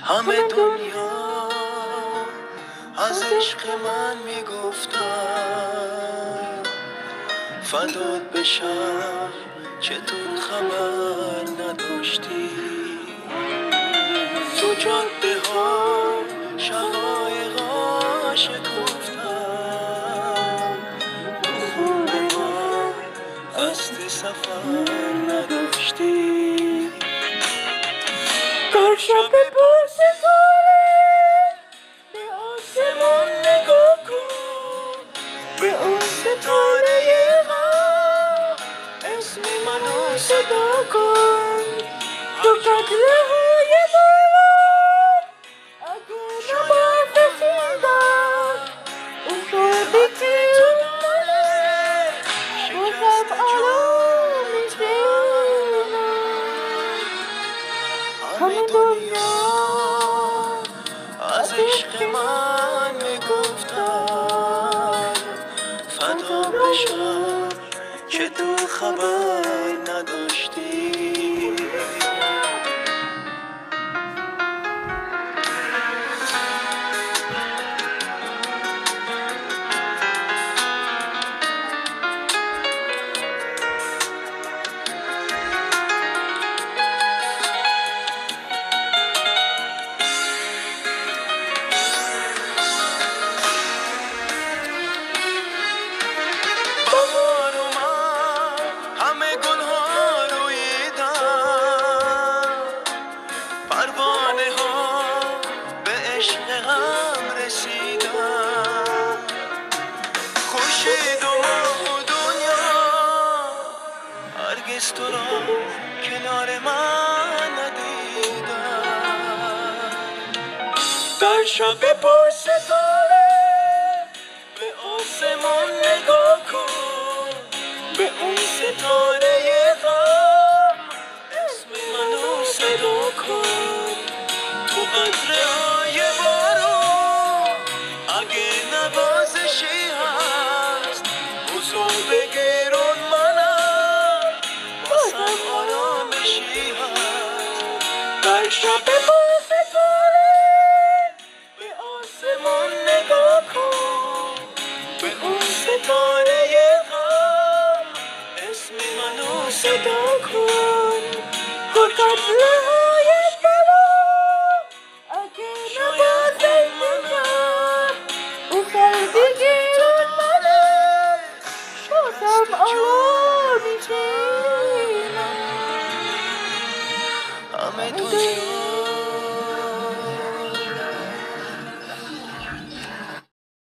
همه دنیا از عشق من میگفتن فدات بشم چطور خبر نداشتی تو جاده ها شقایقا شکفتن تو خونه من قصد سفر نداشتی در شب پر ستاره به آسمان نگاه کن به اون ستاره غم اسم منو صدا کن تو قطره های باران اگه نبرد رسیدن اون شده که تو داره شکست آرام میزنن همه دنیا از عشق من میگفتن فدا بشم که تو خبر نداشتی خورشید و ماه و دنیا هرگز تو را کنار من ندیدم در شب پر ستاره به آسمان نگاه کن به اون ستاره غم اسم منو صدا کن تو قطره های بارون اگه نوازشی هست بزو بگیرون منم بازم آرامشی هست در شب با ستاره به آسمان نگاه کن به اون ستاره غم اسم منو صدا کن تو قطره های بارون اگه نوازشی هست اون بگیرون منم بازم آرامی کنم همه دنیا